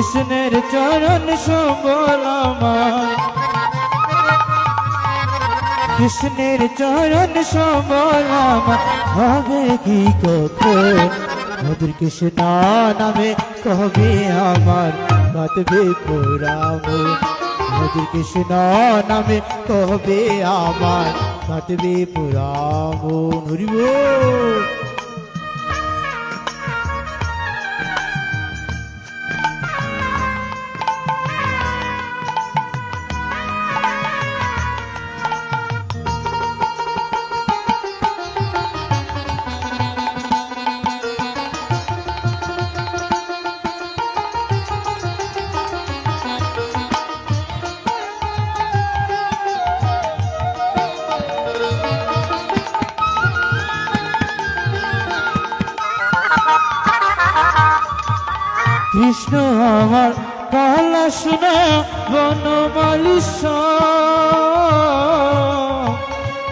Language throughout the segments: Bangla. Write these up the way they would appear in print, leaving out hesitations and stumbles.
কৃষ্ণের চরণ সম্বল আমার, কৃষ্ণের চরণ সম্বল আমার হবে কি কখন, মধুর কৃষ্ণ নামে কবে আমার বাঁধবে পুরাম, মধুর কৃষ্ণ নামে কবে আমার বাঁধবে পুরাম। হরিব কৃষ্ণ আমার কালা সোনা বনমালী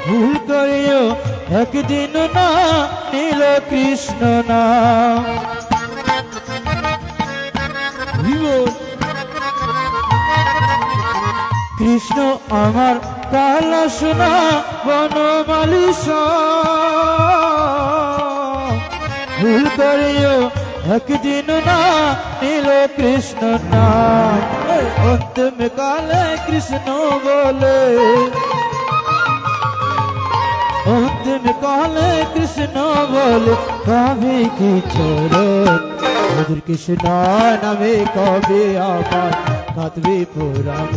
ভুল করিও একদিন না নীল কৃষ্ণ না। কৃষ্ণ আমার কালা সোনা বনমালী ভুল করিও একদিন না নীল কৃষ্ণ নাম, অন্তিম কালে কৃষ্ণ বলে, অন্তিম কালে কৃষ্ণ বলে কবে কি চরণ, মধুর কৃষ্ণ নামে কবে আমার কাঁদবে পুরাম,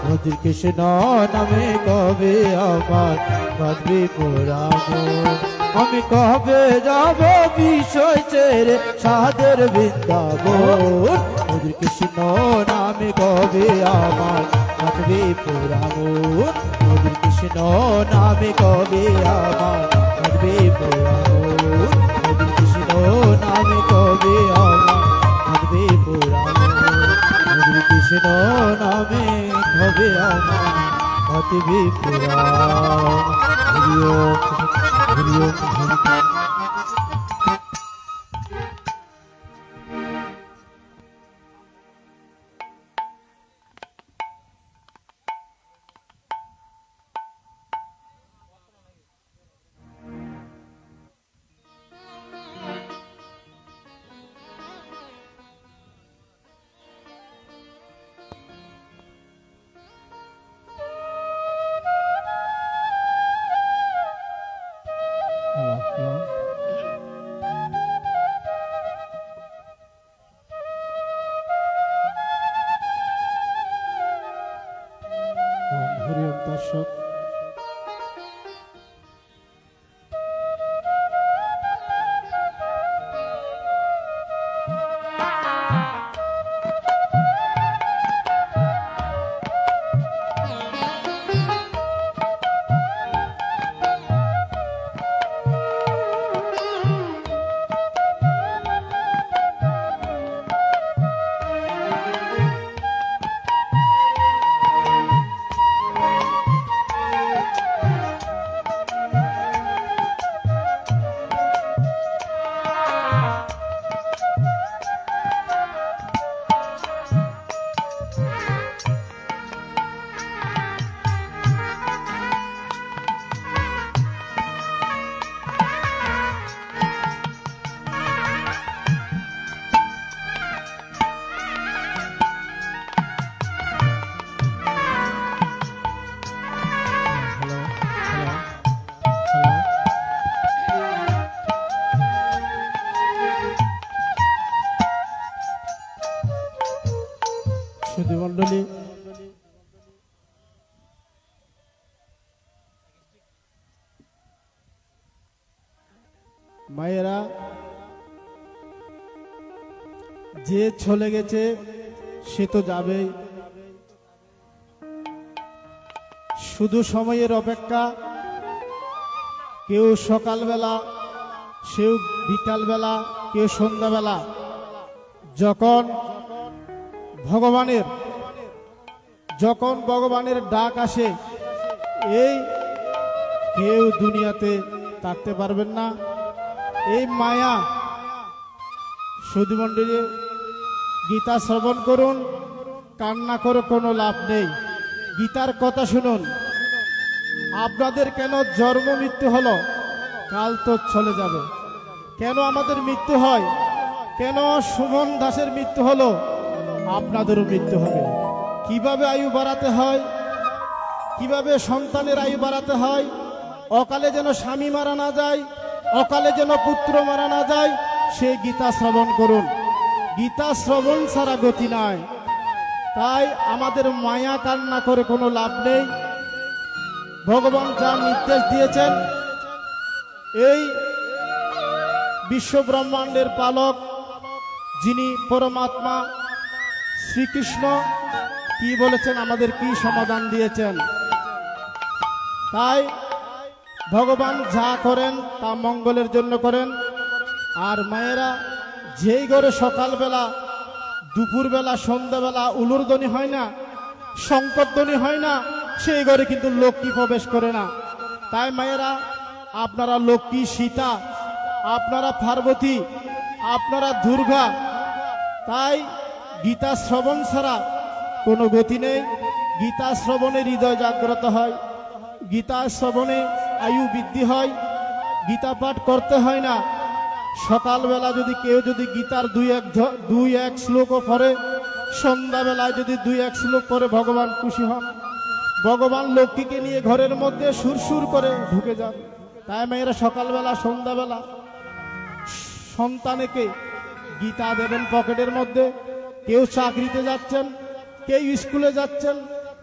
মধুর কৃষ্ণ নামে কবে আমার কাঁদবে পুরাম। আমি কবে যাব বিষয় ছেড়ে সাদের বৃন্দাবন, মধুর কৃষ্ণ নামে কবে আমার কাঁদবে পুরাম, মধুর কৃষ্ণ নামে কবে আমার কাঁদবে পুরাম, মধুর কৃষ্ণ নামে কবে আমার কাঁদবে পুরাম, মধুর কৃষ্ণ নামে কবে আমার কাঁদবে পুরাম। হরি ওম হরি ওম হরি। হরি ওম দর্শক, সুধী মণ্ডলী, মায়েরা, যে চলে গেছে সে তো যাবেই, শুধু সময়ের অপেক্ষা। কেউ সকালবেলা, কেউ বিকালবেলা, কেউ সন্ধ্যাবেলা, যখন ভগবানের ডাক আসে, এই কেউ দুনিয়াতে থাকতে পারবেন না। এই মায়া সুধী মণ্ডলী গীতা শ্রবণ করুন, কান্না করে কোনো লাভ নেই। গীতার কথা শুনুন। আপনাদের কেন জন্ম মৃত্যু হলো? কাল তো চলে যাবে। কেন আমাদের মৃত্যু হয়? কেন সুমন দাসের মৃত্যু হলো? আপনাদেরও মৃত্যু হবে। কিভাবে আয়ু বাড়াতে হয়, কিভাবে সন্তানের আয়ু বাড়াতে হয়, অকালে যেন স্বামী মারা না যায়, অকালে যেন পুত্র মারা না যায়, সেই গীতা শ্রবণ করুন। গীতা শ্রবণ ছাড়া গতি নাই। তাই আমাদের মায়া কান্না করে কোনো লাভ নেই। ভগবান যা নির্দেশ দিয়েছেন, এই বিশ্ব ব্রহ্মাণ্ডের পালক যিনি পরমাত্মা শ্রীকৃষ্ণ কি বলেছেন, আমাদের কি সমাধান দিয়েছেন। তাই ভগবান যা করেন তা মঙ্গলের জন্য করেন। আর মায়েরা, যেই ঘরে সকালবেলা, দুপুরবেলা, সন্ধ্যাবেলা উলুরধ্বনি হয় না, শঙ্করধ্বনি হয় না, সেই ঘরে কিন্তু লক্ষ্মী প্রবেশ করে না। তাই মায়েরা, আপনারা লক্ষ্মী, সীতা, আপনারা পার্বতী, আপনারা দুর্গা। তাই গীতা শ্রবণ ছাড়া কোনো গতি নেই। গীতা শ্রবণে হৃদয় জাগ্রত হয়, গীতা শ্রবণে আয়ু বৃদ্ধি হয়। গীতা পাঠ করতে হয় না। সকালবেলা যদি কেউ যদি গীতার দুই এক শ্লোকও পড়ে, সন্ধ্যাবেলায় যদি 2-1 শ্লোক পড়ে, ভগবান খুশি হন। ভগবান লক্ষ্মীকে নিয়ে ঘরের মধ্যে সুরসুর করে ঢুকে যান। তাই মেয়েরা সকালবেলা, সন্ধ্যাবেলা সন্তানকে গীতা দেবেন পকেটের মধ্যে। কেউ চাকরিতে যাচ্ছেন, কেউ স্কুলে যাচ্ছেন,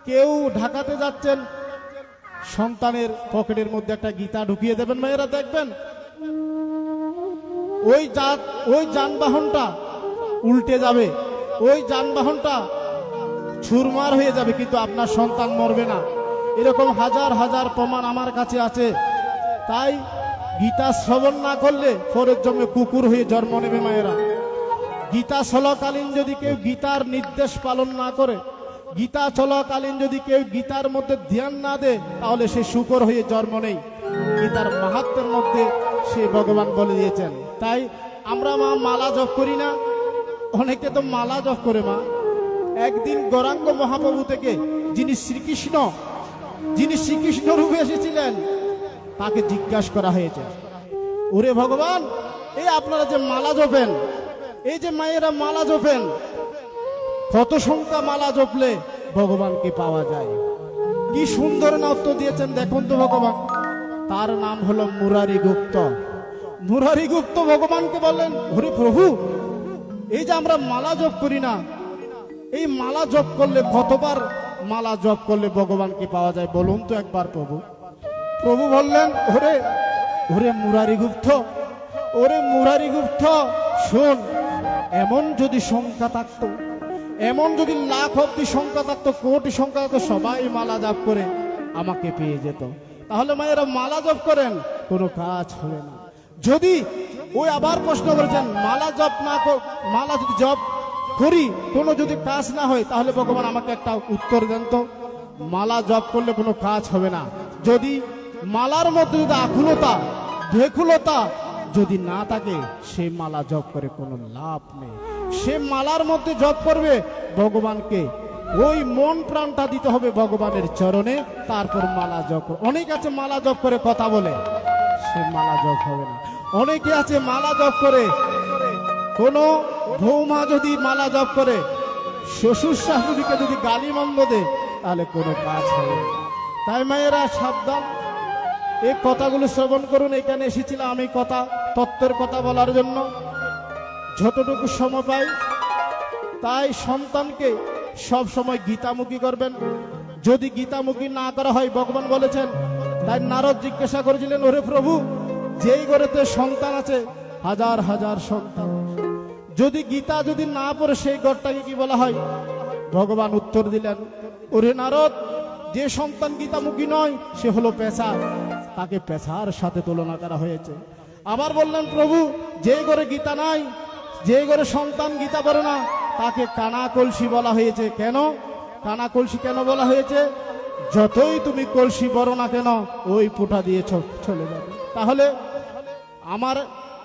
কেউ ঢাকাতে যাচ্ছেন, সন্তানের পকেটের মধ্যে একটা গীতা ঢুকিয়ে দেবেন। মেয়েরা দেখবেন ওই যানবাহনটা উল্টে যাবে, ওই যানবাহনটা ছুরমার হয়ে যাবে, কিন্তু আপনার সন্তান মরবে না। এরকম হাজার হাজার প্রমাণ আমার কাছে আছে। তাই গীতা শ্রবণ না করলে পরের জন্মে কুকুর হয়ে জন্ম নেবে। মায়েরা, গীতা চলাকালীন যদি কেউ গীতার নির্দেশ পালন না করে, গীতা চলাকালীন যদি কেউ গীতার মধ্যে ধ্যান না দেয়, তাহলে সে শুকর হয়ে জন্ম নেই। গীতার মাহাত্ম্যের মধ্যে সে ভগবান বলে দিয়েছেন। তাই আমরা মা মালা জপ করি না, অনেকে তো মালা জপ করে। মা, একদিন গৌরাঙ্গ মহাপ্রভু থেকে যিনি শ্রীকৃষ্ণ রূপে এসেছিলেন, তাকে জিজ্ঞাসা করা হয়েছে, ওরে ভগবান, এই আপনারা যে মালা জপেন, এই যে মায়েরা মালা জপেন, কত সংখ্যা মালা জপলে ভগবানকে পাওয়া যায়? কি সুন্দর না উত্তর দিয়েছেন দেখুন তো ভগবান। তার নাম হলো মুরারি গুপ্ত। মুরারি গুপ্ত ভগবানকে বললেন, ওরে প্রভু, এই যে আমরা মালা জপ করি না, এই মালা জপ করলে কতবার মালা জপ করলে ভগবানকে পাওয়া যায় বলুন তো একবার প্রভু। প্রভু বললেন, ওরে মুরারি গুপ্ত, ওরে মুরারি গুপ্ত, শোন, এমন যদি সংখ্যা থাকতো, এমন যদি লাখ অব্দি সংখ্যা থাকতো, কোটি সংখ্যা থাকতো, সবাই মালা জপ করে আমাকে পেয়ে যেত। তাহলে মায়েরা মালা জপ করেন, কোনো কাজ হবে না। যদি ওই আবার প্রশ্ন করেছেন, মালা জপ না, মালা যদি জপ করি কোনো যদি কাজ না হয়, তাহলে ভগবান আমাকে একটা উত্তর দেন তো। মালা জপ করলে কোনো কাজ হবে না। যদি মালার মধ্যে যদি আকুলতা, বেকুলতা যদি না থাকে, সে মালা জপ করে কোনো লাভ নেই। সে মালার মধ্যে জপ করবে ভগবানকে, ওই মন প্রাণটা দিতে হবে ভগবানের চরণে, তারপর মালা জপ। অনেক আছে মালা জপ করে কথা বলে, সে মালা জপ হবে না। অনেকে আছে মালা জপ করে, কোন বৌমা যদি মালা জপ করে, শ্বশুর শাশুড়িকে যদি গালি মন্দ দেয়, তাহলে কোনো কাজ হবে না। তাই মায়েরা সাবধান, এই কথাগুলো শ্রবণ করুন। এখানে এসেছিলাম আমি তত্ত্বের কথা বলার জন্য, যতটুকু সময় পাই। তাই সন্তানকে সব সময় গীতামুখী করবেন। যদি গীতামুখী না করা হয়, ভগবান বলেছেন, তাই নারদ জিজ্ঞাসা করেছিলেন, ওরে প্রভু, যেই ঘরেতে সন্তান আছে, হাজার হাজার সন্তান, যদি গীতা যদি না পড়ে সেই ঘরটাকে কি বলা হয়? ভগবান উত্তর দিলেন, ওরে নারদ, যে সন্তান গীতামুখী নয়, সে হলো পেশা, তাকে পেশার সাথে তুলনা করা হয়েছে। আবার বললেন, প্রভু, যে ঘরে গীতা নাই, যে ঘরে সন্তান গীতা পড়ে না, তাকে কানা কলসি বলা হয়েছে। কেন কানা কলসি কেন বলা হয়েছে? যতই তুমি কলসি বড় না কেন, ওই পুটা দিয়ে চলে যাবে। তাহলে আমার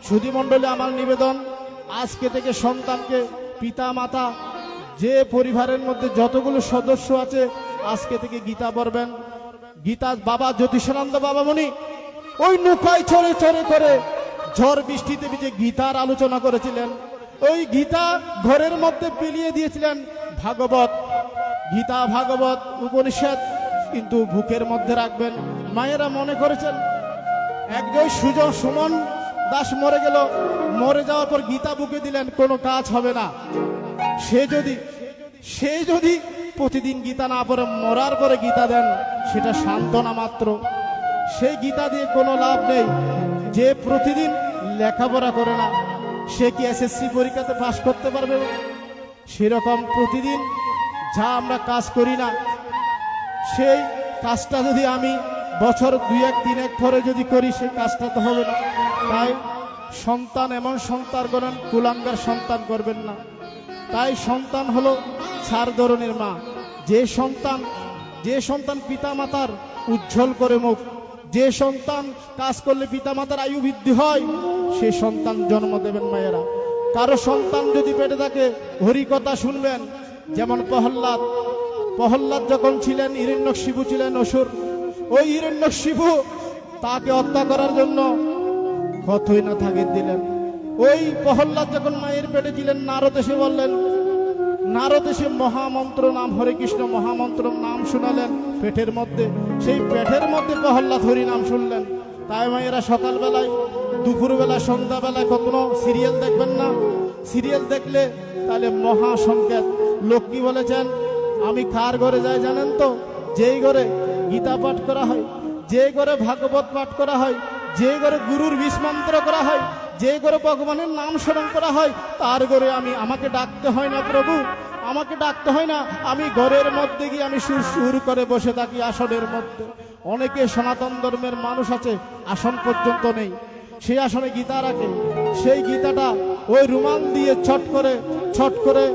সুধী মণ্ডলী, আমার নিবেদন, আজকে থেকে সন্তানকে পিতা মাতা যে পরিবারের মধ্যে যতগুলো সদস্য আছে আজকে থেকে গীতা পড়বেন। গীতা বাবা জ্যোতিষানন্দ বাবামণি ওই নৌকায় চড়ে চড়ে করে ঝড় বৃষ্টিতে ভিজে গীতার আলোচনা করেছিলেন। ওই গীতা ঘরের মধ্যে বিলিয়ে দিয়েছিলেন ভাগবত, গীতা ভাগবত উপনিষদ কিন্তু বুকের মধ্যে রাখবেন। মায়েরা মনে করেছেন একজন সুমন দাস মরে গেল, মরে যাওয়ার পর গীতা বুকে দিলেন, কোনো কাজ হবে না। সে যদি প্রতিদিন গীতা না পড়ে মরার পরে গীতা দেন, সেটা সান্ত্বনা মাত্র। সেই গীতা দিয়ে কোনো লাভ নেই। যে প্রতিদিন লেখাপড়া করে না, সে কি এসএসসি পরীক্ষাতে পাশ করতে পারবে? সেরকম প্রতিদিন যা আমরা কাজ করি না, সেই কাজটা যদি আমি বছর 2-1-3 পরে যদি করি, সেই কাজটা তো হবে না। তাই সন্তান এমন সন্তান করেন, কুলাঙ্গার সন্তান করবেন না। তাই সন্তান হলো 4 ধরনের মা। যে সন্তান পিতা মাতার উজ্জ্বল করে মুখ, যে সন্তান কাজ করলে পিতা মাতার আয়ু বৃদ্ধি হয়, সে সন্তান জন্ম দেবেন মায়েরা। কারো সন্তান যদি পেটে থাকে হরি কথা শুনবেন। যেমন প্রহল্লাদ যখন ছিলেন, হিরণ্যকশিপু ছিলেন অসুর। ওই হিরণ্যকশিপু তাকে হত্যা করার জন্য কতই না তাগিদ দিলেন। ওই প্রহল্লাদ যখন মায়ের পেটে ছিলেন, নারদ এসে বললেন, নারদ এসে মহামন্ত্র নাম হরে কৃষ্ণ মহামন্ত্র নাম শুনালেন পেটের মধ্যে। সেই পেটের মধ্যে প্রহল্লাদ হরি নাম শুনলেন। তাই মায়েরা সকালবেলায়, দুপুরবেলায়, সন্ধ্যাবেলায় কখনো সিরিয়াল দেখবেন না। সিরিয়াল দেখলে তাহলে মহা সংকেত। লোক কি বলেছেন, আমি কার ঘরে যাই জানেন তো? যেই ঘরে গীতা পাঠ করা হয়, যে ঘরে ভাগবত পাঠ করা হয়, যে ঘরে গুরুর বিষ মন্ত্র করা হয়, যে ঘরে ভগবানের নাম স্মরণ করা হয়, তার ঘরে আমাকে ডাকতে হয় না প্রভু, আমাকে ডাকতে হয় না। আমি ঘরের মধ্যে গিয়ে আমি সুর করে বসে থাকি আসনের মধ্যে। অনেকে সনাতন ধর্মের মানুষ আছে, আসন পর্যন্ত নেই, সেই আসনে গীতা রাখে। সেই গীতাটা ওই রুমাল দিয়ে ছট করে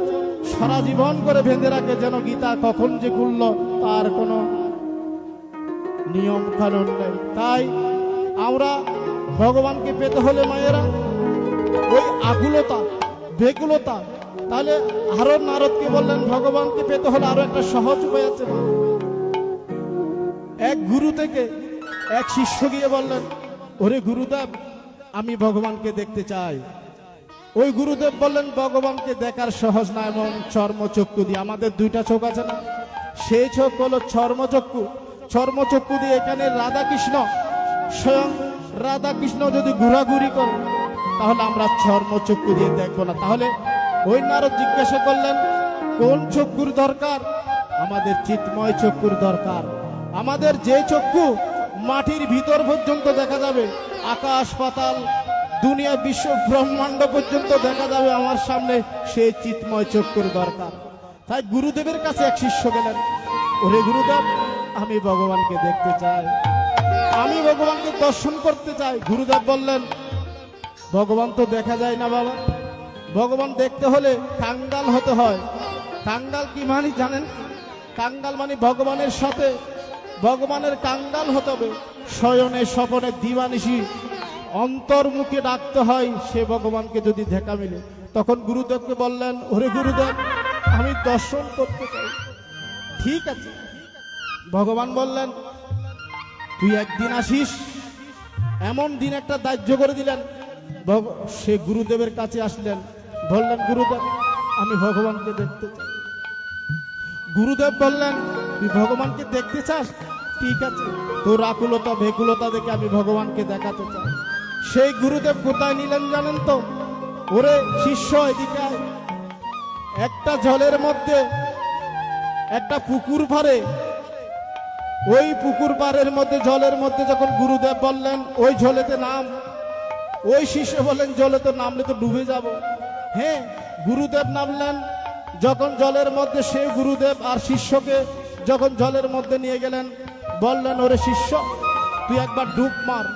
সারা জীবন করে বেঁধে রাখে, যেন গীতা কখন যে খুলল তার কোনো নিয়ম কানুন নেই। তাই আমরা ভগবানকে পেতে হলে মায়েরা ওই আকুলতা বেকুলতা, তাহলে আরো নারদকে বললেন ভগবানকে পেতে হলে আরো একটা সহজ উপায় আছে। এক গুরু থেকে এক শিষ্য গিয়ে বললেন, ওরে গুরুদেব, আমি ভগবানকে দেখতে চাই। ওই গুরুদেব বললেন, ভগবানকে দেখার সহজ না, এমন চর্মচক্ষু দিয়ে। আমাদের 2টা চোখ আছে না, সেই চোখ হলো চর্মচক্ষু। চর্মচক্ষু দিয়ে এখানে রাধাকৃষ্ণ, স্বয়ং রাধাকৃষ্ণ যদি ঘোরাঘুরি করে, তাহলে আমরা চর্মচক্ষু দিয়ে দেখবো না। তাহলে ওই নারদ জিজ্ঞাসা করলেন, কোন চক্ষুর দরকার? আমাদের চিৎময় চক্ষুর দরকার। আমাদের যে চক্ষু মাটির ভিতর পর্যন্ত দেখা যাবে, আকাশ পাতাল দুনিয়া বিশ্ব ব্রহ্মাণ্ড পর্যন্ত দেখা যাবে আমার সামনে, সেই চিৎময় চক্ষুর দরকার। তাই গুরুদেবের কাছে এক শিষ্য গেলেন, ওরে গুরুদেব, আমি ভগবানকে দেখতে চাই, আমি ভগবানকে দর্শন করতে চাই। গুরুদেব বললেন, ভগবান তো দেখা যায় না বাবা, ভগবান দেখতে হলে কাঙ্গাল হতে হয়। কাঙ্গাল কি মানে জানেন? কাঙ্গাল মানে ভগবানের সাথে, ভগবানের কাঙ্গাল হতে হবে। শয়নে স্বপনে দিবানিশি অন্তর্মুখে ডাকতে হয়, সে ভগবানকে যদি দেখা মিলে। তখন গুরুদেবকে বললেন, ওরে গুরুদেব, আমি দর্শন করতে চাই। ঠিক আছে। ভগবান বললেন, তুই একদিন আসিস। এমন দিন একটা দাহ্য করে দিলেন। সে গুরুদেবের কাছে আসলেন, বললেন, গুরুদেব, আমি ভগবানকে দেখতে চাই। গুরুদেব বললেন, তুই ভগবানকে দেখতে চাস? ঠিক আছে, তোর আকুলতা বেকুলতা দেখে আমি ভগবানকে দেখাতে চাই। সেই গুরুদেব কোথায় নিলেন জানেন তো? ওরে শিষ্য, এদিকে একটা জলের মধ্যে, একটা পুকুর পাড়ে, ওই পুকুর পাড়ের মধ্যে, জলের মধ্যে যখন গুরুদেব বললেন ওই জলেতে নাম, ওই শিষ্য বললেন, জলে তো নামলে তো ডুবে যাব। হ্যাঁ, গুরুদেব নামলেন যখন জলের মধ্যে, সে গুরুদেব আর শিষ্যকে যখন জলের মধ্যে নিয়ে গেলেন, বললেন, ওরে শিষ্য, তুই একবার ডুব মার।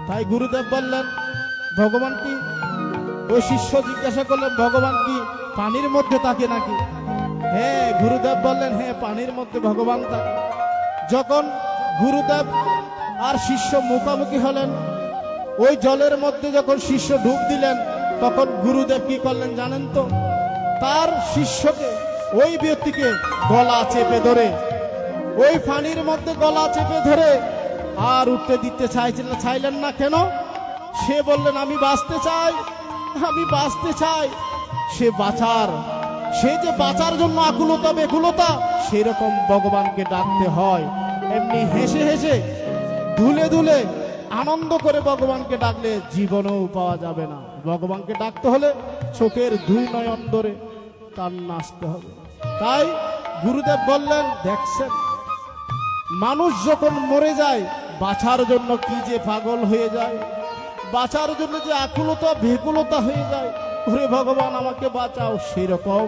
তাই গুরুদেব বললেন, ভগবান কি? ওই শিষ্য জিজ্ঞাসা করলেন, ভগবান কি পানির মধ্যে থাকে নাকি? হ্যাঁ, গুরুদেব বললেন, হ্যাঁ, পানির মধ্যে ভগবান থাকে। যখন গুরুদেব আর শিষ্য মুখামুখি হলেন, ওই জলের মধ্যে যখন শিষ্য ডুব দিলেন, তখন গুরুদেব কি করলেন জানেন তো? তার শিষ্যকে, ওই ব্যক্তিকে গলা চেপে ধরে, ওই পানির মধ্যে গলা চেপে ধরে আর উঠতে দিতে চাইলেন না। কেন? সে বললেন, আমি বাঁচতে চাই, আমি বাঁচতে চাই। সে যে বাঁচার জন্য আকুলতা বেকুলতা, সেরকম ভগবানকে ডাকতে হয়। এমনি হেসে হেসে ধুলে ধুলে আনন্দ করে ভগবানকে ডাকলে জীবনেও পাওয়া যাবে না। ভগবানকে ডাকতে হলে চোখের দুই নয়ন ধরে কান্না আসতে হবে। তাই গুরুদেব বললেন, দেখছেন মানুষ যখন মরে যায়, বাঁচার জন্য কি যে পাগল হয়ে যায়, বাঁচার জন্য যে আকুলতা ভেকুলতা হয়ে যায়, ওরে ভগবান আমাকে বাঁচাও, সেরকম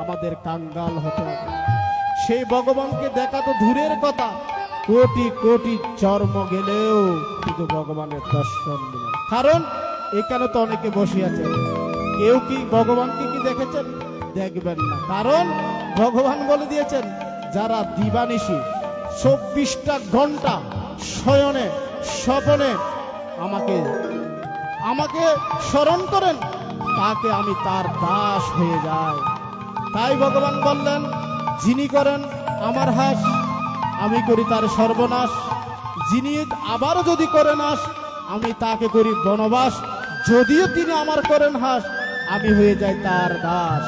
আমাদের কাঙ্গাল হতে হবে। সেই ভগবানকে দেখা তো দূরের কথা, কোটি কোটি জন্ম গেলেও কিন্তু ভগবানের দর্শন দিলেন। কারণ এখানে তো অনেকে বসে আছে, কেউ কি ভগবানকে কি দেখেছেন? দেখবেন না। কারণ ভগবান বলে দিয়েছেন, যারা দিবানিশি 24টা ঘন্টা শয়নে স্বপনে আমাকে স্মরণ করেন, তাকে আমি তার দাস হয়ে যাই। তাই ভগবান বললেন, যিনি করেন আমার হাস, আমি করি তার সর্বনাশ। যিনি আবারও যদি করেন হাস, আমি তাকে করি বনবাস। যদিও তিনি আমার করেন হাস, আমি হয়ে যাই তার দাস।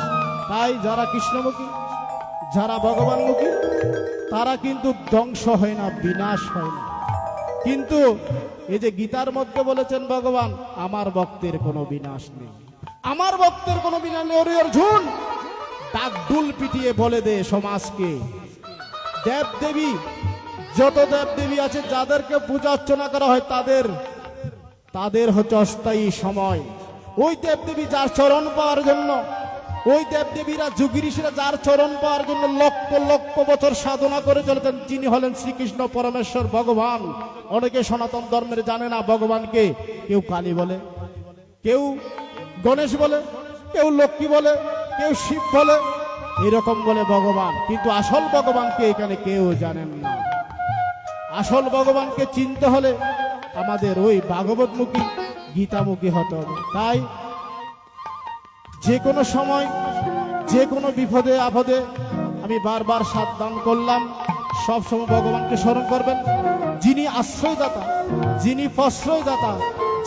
তাই যারা কৃষ্ণমুখী, যারা ভগবানমুখী, তারা কিন্তু ধ্বংস হয় না, বিনাশ হয় না। কিন্তু এই যে গীতার মধ্যে বলেছেন ভগবান, আমার ভক্তের কোনো বিনাশ নেই, আমার ভক্তের কোনো বিনাশ নেই। ওরে অর্জুন, ডাকডুল পিটিয়ে বলে দে সমাজকে, দেব দেবী, যত দেব দেবী আছে, যাদেরকে পূজা অর্চনা করা হয়, তাদের হচ্ছে অস্থায়ী সময়। ওই দেব দেবী যার চরণ পাওয়ার জন্য, ওই দেব দেবীরা যোগী ঋষিরা যার চরণ পাওয়ার জন্য লক্ষ লক্ষ বছর সাধনা করে চলেছেন, যিনি হলেন শ্রীকৃষ্ণ পরমেশ্বর ভগবান। অনেকে সনাতন ধর্মের জানে না ভগবানকে, কেউ কালী বলে, কেউ গণেশ বলে, কেউ লক্ষ্মী বলে, কেউ শিব বলে, এরকম বলে ভগবান। কিন্তু আসল ভগবানকে এখানে কেউ জানেন না। আসল ভগবানকে চিনতে হলে আমাদের ওই ভাগবতমুখী গীতামুখী হতে হবে। তাই যে কোনো সময়, যে কোনো বিপদে আপদে আমি বারবার সাবধান করলাম, সব সময় ভগবানকে স্মরণ করবেন, যিনি আশ্রয়দাতা, যিনি প্রশ্রয়দাতা,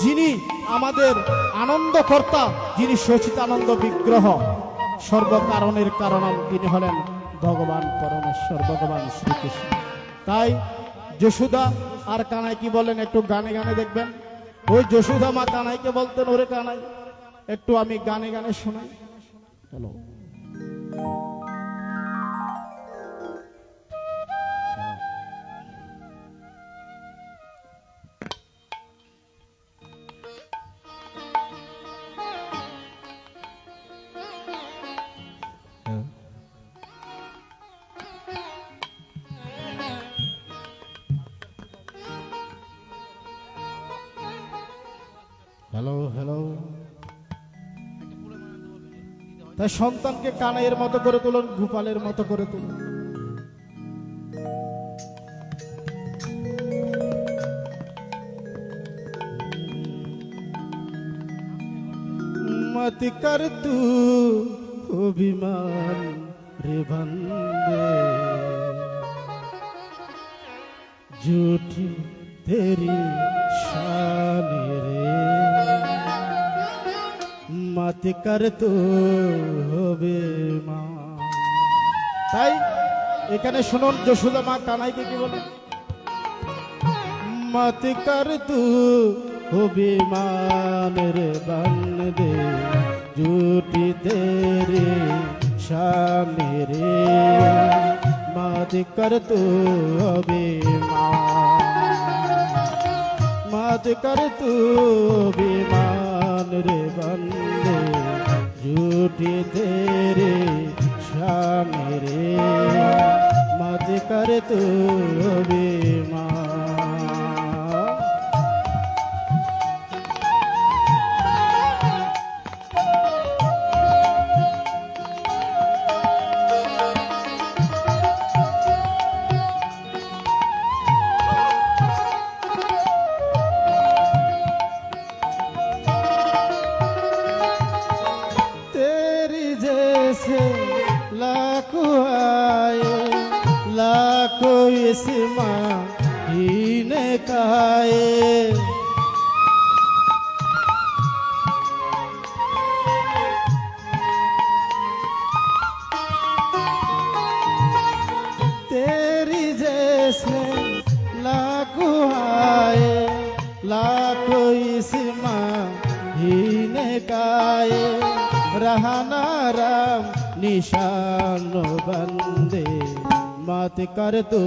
যিনি আমাদের আনন্দকর্তা, যিনি সচিতানন্দ বিগ্রহ, সর্বকারণের কারণম, তিনি হলেন ভগবান পরমেশ্বর, ভগবান শ্রীকৃষ্ণ। তাই যশোদা আর কানাই কি বলেন, একটু গানে গানে দেখবেন। ওই যশোদা মা কানাইকে বলতেন, ওরে কানাই, একটু আমি গানে গানে শোনাই। চলো। Hello hello. তাই সন্তানকে কানাইয়ের মতো করে তুলুন, গোপালের মতো করে তুলুন। मत कर तू अभिमान रे बंदे, झूठी तेरी शान रे, मत कर तू अभिमान। তাই এখানে শুনুন, যশোদা মা কানাইকে কি বলে, मत कर तू अभिमान रे बंदे, झूठी तेरी शान रे, मत कर तू अभिमान, मत कर तू अभिमान रे बंदे, झूठी तेरी शान रे, मत कर तू अभिमान। लाखो आए लाखो इस्माइल काए। तेरी जैसे लाखों आए लाखों इस्माइल काए। रहना राम निशान बंदे मत कर तू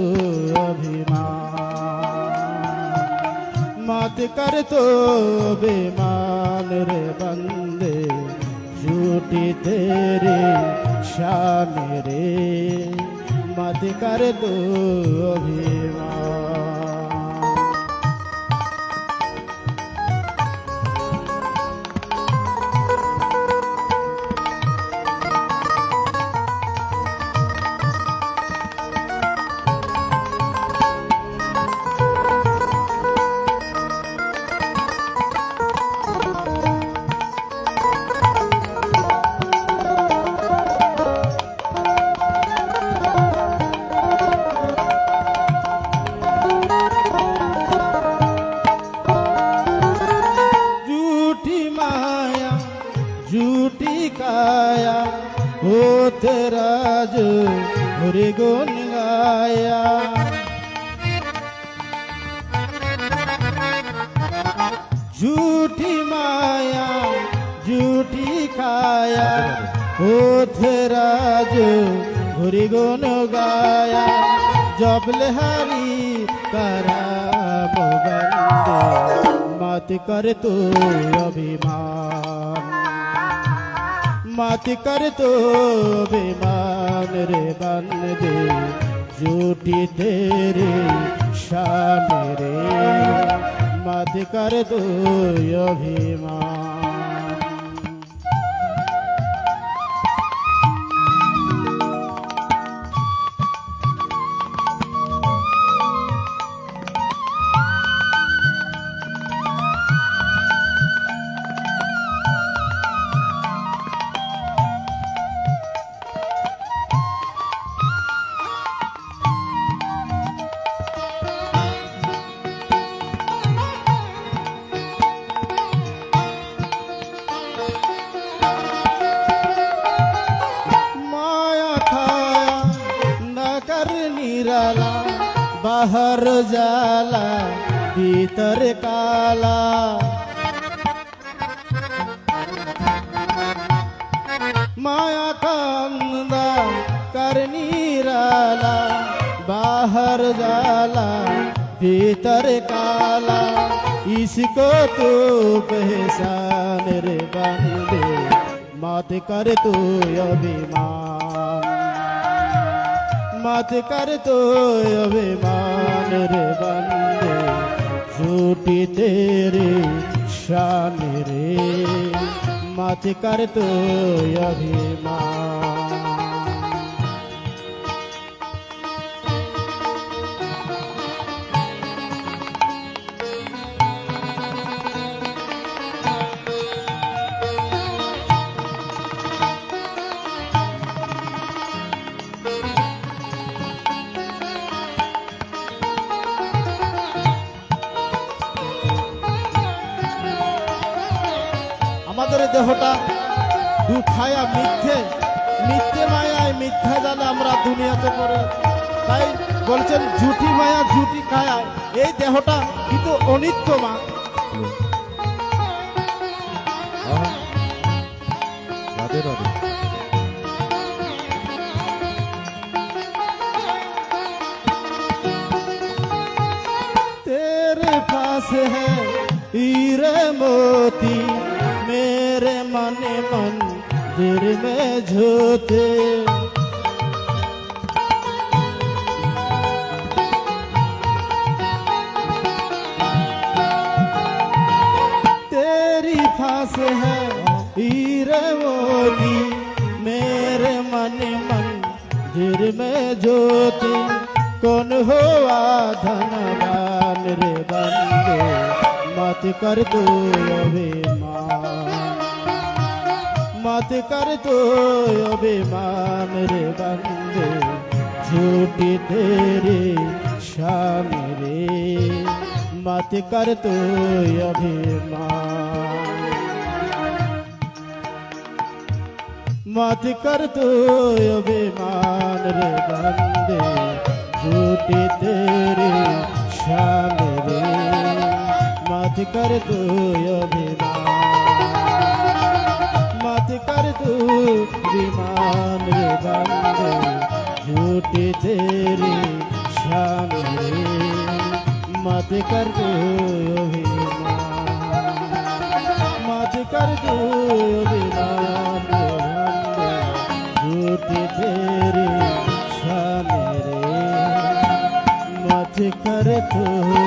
अभिमान। मत कर तू अभिमान रे बंदे झूठी तेरी शान रे मत कर तू अभिमान। झूठी काया हो तेरा जो हरि गुण गाया। झूठी माया झूठी काया हो तेरा जो हरि गुण गाया। जबले हरि कराम बंदे मत कर तू अभिमान। मत कर तो बेमान रे बंदे झूठी तेरी शान रे मत कर तो अभिमान। बाहर जाला भीतर काला। माया कंदा करनी राला बाहर जाला भीतर काला। इसको तू पहचान रे बंदे मत कर तू अभिमान। मत कर तो अभिमान रे बंदे झूठी तेरी शान रे मत कर तो अभिमान। আমাদের দেহটা দুখায়া মিথ্যে মিথ্যে মায়ায় মিথ্যা জালে আমরা দুনিয়াতে পড়ে। তাই বলছেন ঝুটি মায়া ঝুটি কায়া। এই দেহটা কিন্তু অনিত্য মা। রাধে রাধে। तेरे पास है हीरे मोती मेरे मन मंदिर में झोते। तेरी फांस है हीरे मोती मेरे मन मंदिर में ज्योति। कौन हुआ धनवान रे बंदे मत कर तू अभिमान। मत कर तो अभिमान रे बंदे झूठी तेरी शान रे मत कर तो अभिमान मत कर तो अभिमान रे बंदे झूठी तेरी शान रे मत कर तो अभिमान मत कर तू विमान रे बंदे झूठी तेरी शान रे मत कर तू अभिमान मत कर तू अभिमान रे बंदे झूठी तेरी शान रे मत कर तू